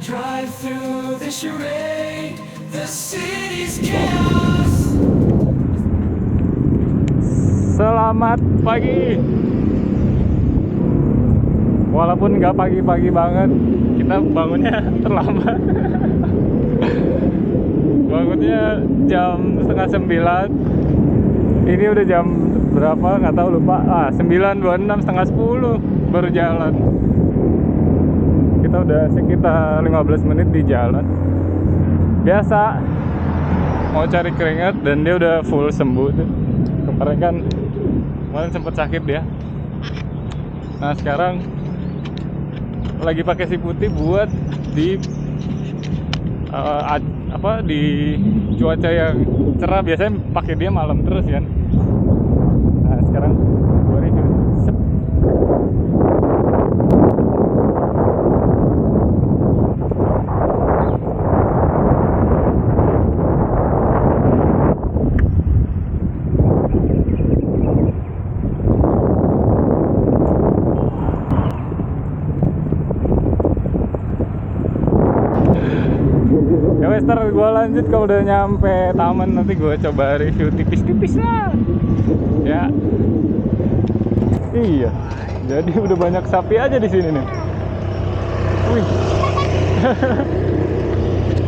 drive through the charade, the city's chaos. Selamat pagi. Walaupun nggak pagi-pagi banget, kita bangunnya terlambat. Bangunnya jam 8:30. Ini udah jam berapa? Nggak tahu, lupa. 9.26, setengah 10 baru jalan. Kita udah sekitar 15 menit di jalan. Biasa mau cari keringat dan dia udah full sembuh tuh. Kemarin sempat sakit dia. Nah sekarang lagi pakai si putih buat di di cuaca yang cerah. Biasanya pakai dia malam terus kan. Nah sekarang gue review. Ya wes, ntar gue lanjut kalau udah nyampe taman. Nanti gue coba review tipis-tipis lah. Ya. Iya. Jadi udah banyak sapi aja di sini nih. Wih.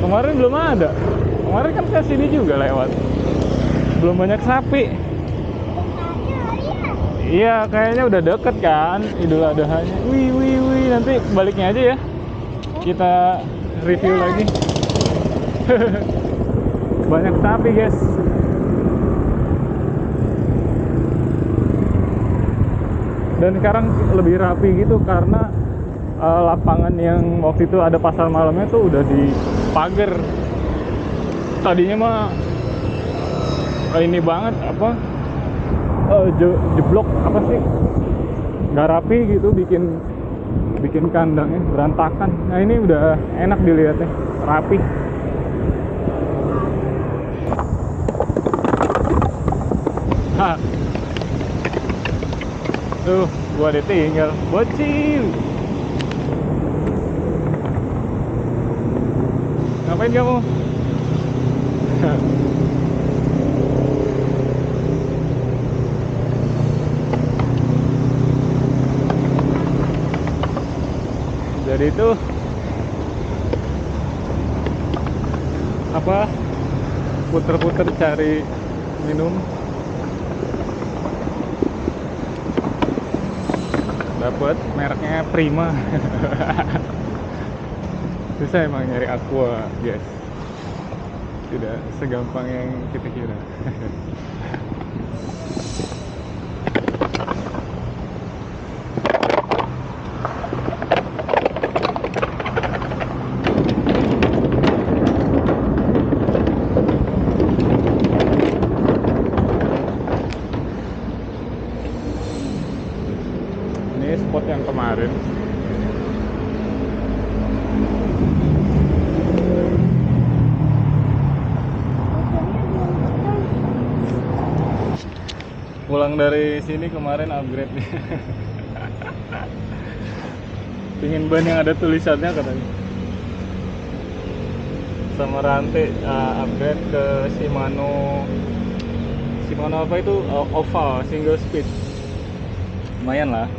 Kemarin belum ada. Kemarin kan ke sini juga lewat. Belum banyak sapi. Iya, kayaknya udah deket kan Idul Adhanya. Wih. Nanti baliknya aja ya. Kita review lagi. Banyak sapi guys. Dan sekarang lebih rapi gitu karena lapangan yang waktu itu ada pasar malamnya tuh udah dipagar. Tadinya mah ini banget jeblok apa sih, nggak rapi gitu, bikin kandangnya berantakan. Nah ini udah enak dilihatnya, rapi. Tuh, gua ditinggal, bocil. Ngapain kamu? Jadi itu puter-puter cari minum. Dapat mereknya Prima. Susah emang nyari aqua guys, tidak segampang yang kita kira. Ini spot yang kemarin. Pulang dari sini kemarin upgrade nih. Pingin ban yang ada tulisannya katanya. Sama rantai upgrade ke Shimano apa itu, oval single speed. Lumayan lah.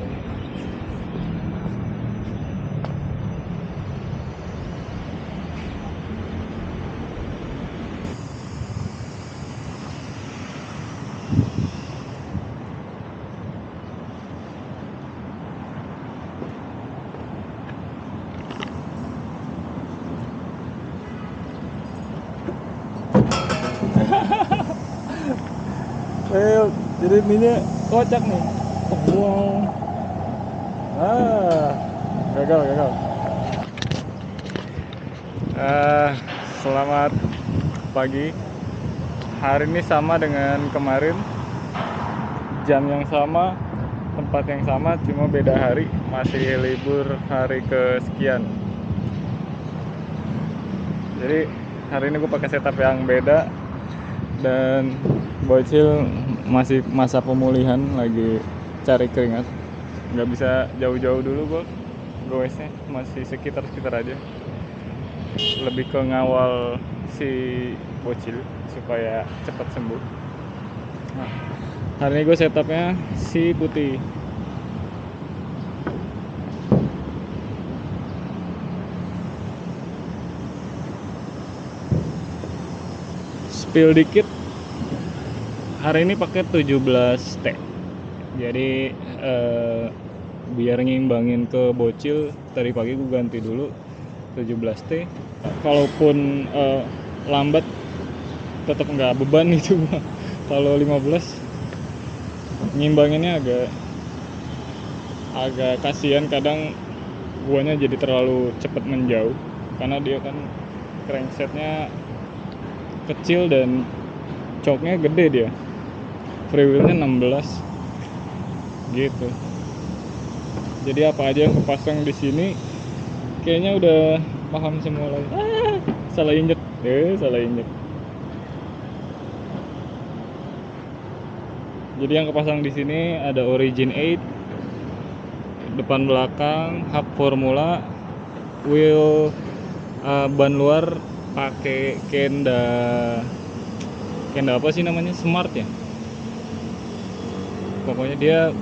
Jadi ininya kocak nih. Wow. Gagal. Selamat pagi. Hari ini sama dengan kemarin. Jam yang sama, tempat yang sama, cuma beda hari. Masih libur hari kesekian. Jadi hari ini gue pakai setup yang beda. Dan bocil masih masa pemulihan, lagi cari keringat. Nggak bisa jauh-jauh dulu gue goesnya, masih sekitar aja. lebih ke ngawal si bocil supaya cepat sembuh. Nah, hari ini gue setupnya si putih. Spill dikit, hari ini pakai 17T. Jadi biar ngimbangin ke bocil, tadi pagi gue ganti dulu 17T. Kalaupun lambat tetap nggak beban itu. Kalau 15 ngimbanginnya agak kasihan, kadang guanya jadi terlalu cepat menjauh karena dia kan cranksetnya kecil dan coknya gede, dia freewheelnya 16 gitu. Jadi apa aja yang kepasang di sini kayaknya udah paham semua lagi. Salah injek. Jadi yang kepasang di sini ada Origin 8, depan belakang hub formula, wheel ban luar pakai Kenda apa sih namanya, Smart ya. Pokoknya dia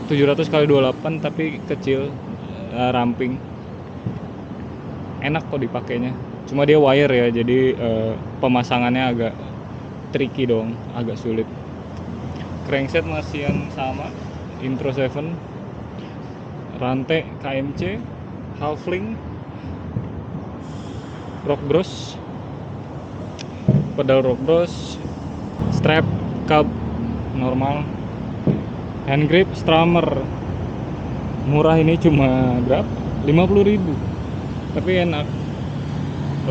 700x28 tapi kecil, ramping, enak kok dipakainya. Cuma dia wire ya, jadi pemasangannya agak tricky dong, agak sulit. Crankset masih yang sama, Intro 7, rantai KMC, halfling, rock bros, pedal rock bros, strap cab normal, hand grip strummer. Murah ini cuma berapa? 50.000. Tapi enak,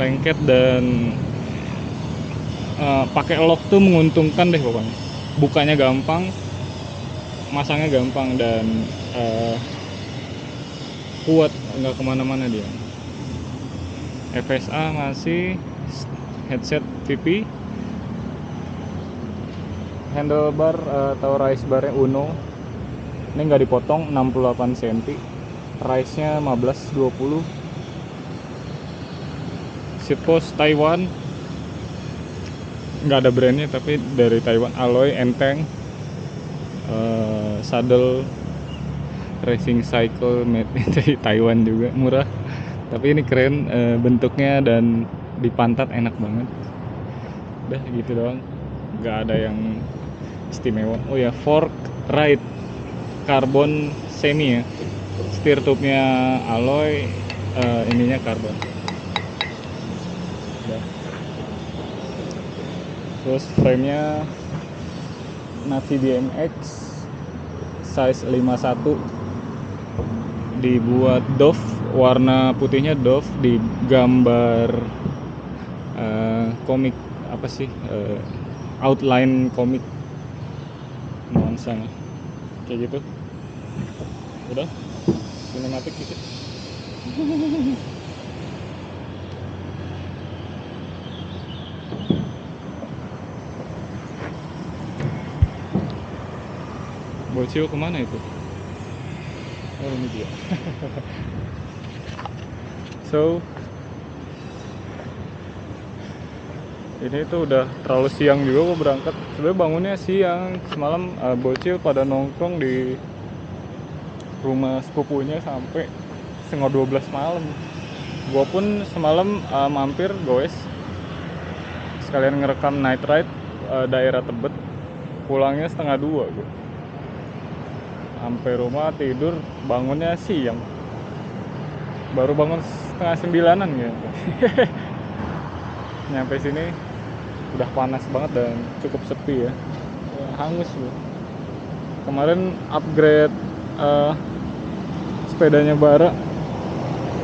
lengket dan pakai lock tuh menguntungkan deh pokoknya. Bukanya gampang, masangnya gampang, dan kuat, nggak kemana-mana dia. FSA masih, headset VP, handlebar atau raise barnya Uno. Ini nggak dipotong, 68 cm, raise nya 15-20. Seat post Taiwan, nggak ada brandnya tapi dari Taiwan, alloy enteng. Saddle racing cycle made dari Taiwan juga, murah tapi ini keren, bentuknya dan di pantat enak banget. Udah gitu doang, nggak ada yang istimewa. Oh ya, fork right karbon semi ya, steer tube-nya alloy, ininya karbon. Udah. Terus frame-nya Navi BMX size 51, dibuat Dove, warna putihnya Dove, digambar komik apa sih, outline komik nuansanya kayak gitu. Udah sinematik dikit. Bocil kemana itu? Oh ini dia. So ini tuh udah terlalu siang juga gue berangkat. Sebenarnya bangunnya siang semalam. Bocil pada nongkrong di rumah sepupunya sampai setengah 12 malam. Gue pun semalam mampir goes sekalian ngerekam night ride daerah Tebet. Pulangnya setengah 2 gue. Sampai rumah tidur, bangunnya siang. Baru bangun setengah 9-an gitu. Nyampe sini udah panas banget dan cukup sepi ya. Hangus gue. Kemarin upgrade sepedanya Bara,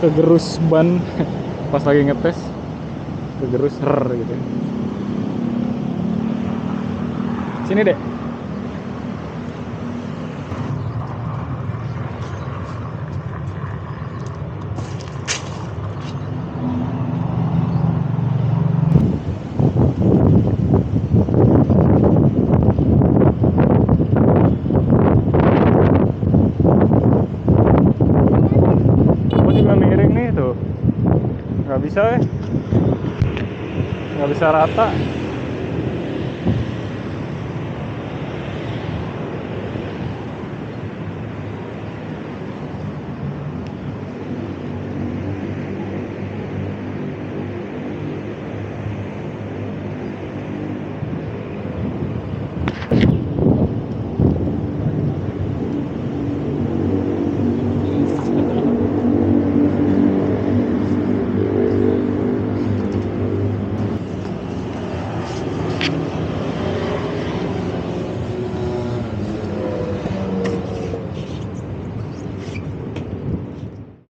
kegerus ban pas lagi ngetes, kegerus gitu. Sini deh. bisa ya, nggak bisa rata.